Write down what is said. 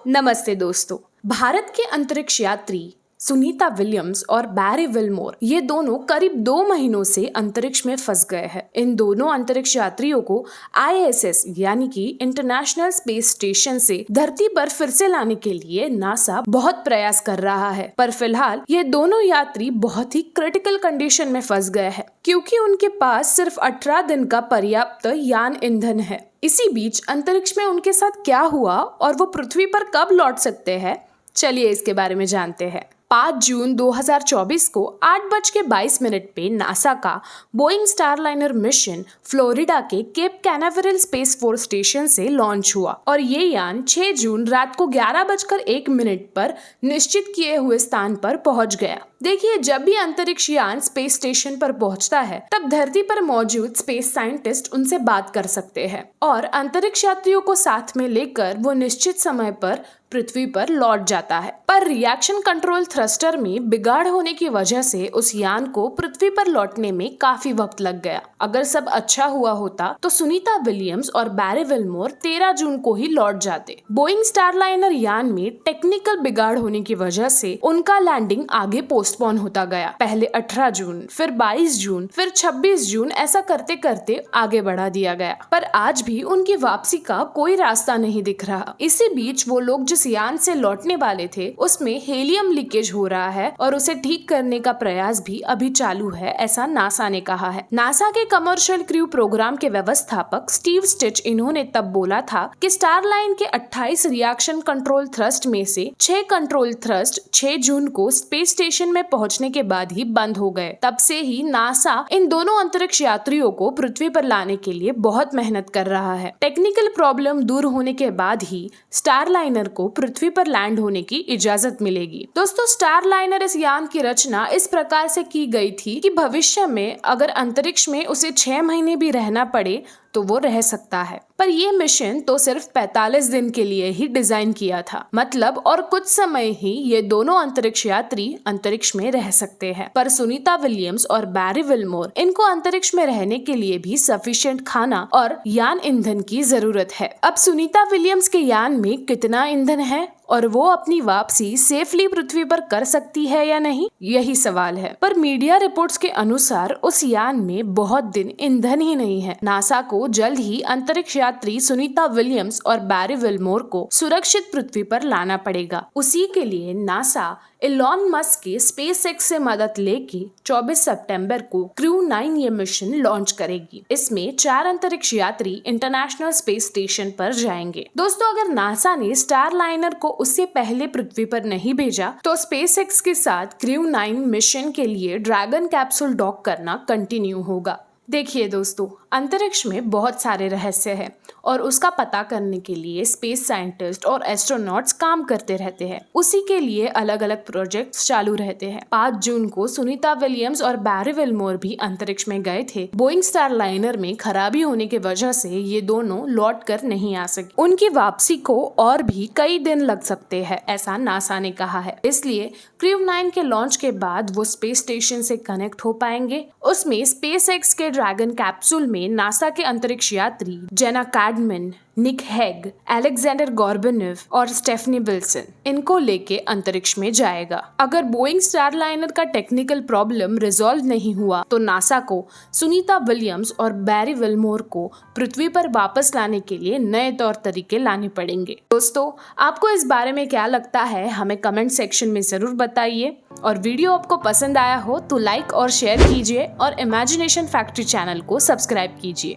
नमस्ते दोस्तों। भारत के अंतरिक्ष यात्री सुनीता विलियम्स और बैरी विलमोर ये दोनों करीब 2 महीनों से अंतरिक्ष में फंस गए हैं। इन दोनों अंतरिक्ष यात्रियों को ISS यानी कि इंटरनेशनल स्पेस स्टेशन से धरती पर फिर से लाने के लिए नासा बहुत प्रयास कर रहा है, पर फिलहाल ये दोनों यात्री बहुत ही क्रिटिकल कंडीशन में फंस गए हैं क्योंकि उनके पास सिर्फ 18 दिन का पर्याप्त यान ईंधन है। इसी बीच अंतरिक्ष में उनके साथ क्या हुआ और वो पृथ्वी पर कब लौट सकते हैं, चलिए इसके बारे में जानते हैं। 5 जून 2024 को 8:22 पे नासा का बोइंग स्टारलाइनर मिशन फ्लोरिडा के cap Canaveral space force station से लॉन्च हुआ और ये यान 6 जून रात को 11:01 पर निश्चित किए हुए स्थान पर पहुंच गया। देखिए, जब भी अंतरिक्ष यान स्पेस स्टेशन पर पहुंचता है तब धरती पर मौजूद स्पेस साइंटिस्ट उनसे बात कर सकते हैं और अंतरिक्ष यात्रियों को साथ में लेकर वो निश्चित समय पर पृथ्वी पर लौट जाता है। पर रिएक्शन कंट्रोल थ्रस्टर में बिगाड़ होने की वजह से उस यान को पृथ्वी पर लौटने में काफी वक्त लग गया। अगर सब अच्छा हुआ होता तो सुनीता विलियम्स और बैरी विलमोर 13 जून को ही लौट जाते। बोइंग स्टारलाइनर यान में टेक्निकल बिगाड़ होने की वजह से उनका लैंडिंग आगे पोस्टपोन होता गया। पहले 18 जून, फिर 22 जून, फिर 26 जून, ऐसा करते करते आगे बढ़ा दिया गया। पर आज भी उनकी वापसी का कोई रास्ता नहीं दिख रहा। इसी बीच वो लोग जिस यान से लौटने वाले थे उसमें हीलियम लीकेज हो रहा है और उसे ठीक करने का प्रयास भी अभी चालू है, ऐसा नासा ने कहा है। नासा के कमर्शियल क्रू प्रोग्राम के व्यवस्थापक स्टीव स्टिच इन्होंने तब बोला था कि स्टारलाइन के 28 रिएक्शन कंट्रोल थ्रस्ट में से 6 कंट्रोल थ्रस्ट 6 जून को स्पेस स्टेशन में पहुंचने के बाद ही बंद हो गए। तब से ही नासा इन दोनों अंतरिक्ष यात्रियों को पृथ्वी पर लाने के लिए बहुत मेहनत कर रहा है। टेक्निकल प्रॉब्लम दूर होने के बाद ही स्टारलाइनर को पृथ्वी पर लैंड होने की इजाजत मिलेगी। दोस्तों, स्टारलाइनर इस यान की रचना इस प्रकार से की गई थी कि भविष्य में अगर अंतरिक्ष में उसे 6 महीने भी रहना पड़े तो वो रह सकता है। पर ये मिशन तो सिर्फ 45 दिन के लिए ही डिजाइन किया था, मतलब और कुछ समय ही ये दोनों अंतरिक्ष यात्री अंतरिक्ष में रह सकते हैं। पर सुनीता विलियम्स और बैरी विलमोर इनको अंतरिक्ष में रहने के लिए भी सफिशिएंट खाना और यान ईंधन की जरूरत है। अब सुनीता विलियम्स के यान में कितना ईंधन है और वो अपनी वापसी सेफली पृथ्वी पर कर सकती है या नहीं, यही सवाल है। पर मीडिया रिपोर्ट्स के अनुसार उस यान में बहुत दिन ईंधन ही नहीं है। नासा को जल्द ही अंतरिक्ष यात्री सुनीता विलियम्स और बैरी विलमोर को सुरक्षित पृथ्वी पर लाना पड़ेगा। उसी के लिए नासा एलॉन मस्क के स्पेसएक्स से मदद लेके 24 सितंबर को क्रू 9 ये मिशन लॉन्च करेगी। इसमें 4 अंतरिक्ष यात्री इंटरनेशनल स्पेस स्टेशन पर जाएंगे। दोस्तों, अगर नासा ने स्टारलाइनर को उससे पहले पृथ्वी पर नहीं भेजा तो स्पेसएक्स के साथ क्रू 9 मिशन के लिए ड्रैगन कैप्सूल डॉक करना कंटिन्यू होगा। देखिए दोस्तों, अंतरिक्ष में बहुत सारे रहस्य हैं और उसका पता करने के लिए स्पेस साइंटिस्ट और एस्ट्रोनॉट्स काम करते रहते हैं। उसी के लिए अलग अलग प्रोजेक्ट्स चालू रहते हैं। 5 जून को सुनीता विलियम्स और बैरी विलमोर भी अंतरिक्ष में गए थे। बोइंग स्टारलाइनर में खराबी होने की वजह से ये दोनों लौट कर नहीं आ सके। उनकी वापसी को और भी कई दिन लग सकते हैं, ऐसा नासा ने कहा है। इसलिए क्रू 9 के लॉन्च के बाद वो स्पेस स्टेशन से कनेक्ट हो पाएंगे। उसमें स्पेसएक्स के ड्रैगन कैप्सूल में नासा के अंतरिक्ष यात्री जेना कैडमैन, निक हेग, अलेक्जेंडर गोर्बेनोव और स्टेफनी विल्सन इनको लेके अंतरिक्ष में जाएगा। अगर बोइंग स्टारलाइनर का टेक्निकल प्रॉब्लम रिजॉल्व नहीं हुआ तो नासा को सुनीता विलियम्स और बैरी विलमोर को पृथ्वी पर वापस लाने के लिए नए तौर तरीके लाने पड़ेंगे। दोस्तों, आपको इस बारे में क्या लगता है, हमें कमेंट सेक्शन में जरूर बताइए और वीडियो आपको पसंद आया हो तो लाइक और शेयर कीजिए और इमेजिनेशन फैक्ट्री चैनल को सब्सक्राइब कीजिए।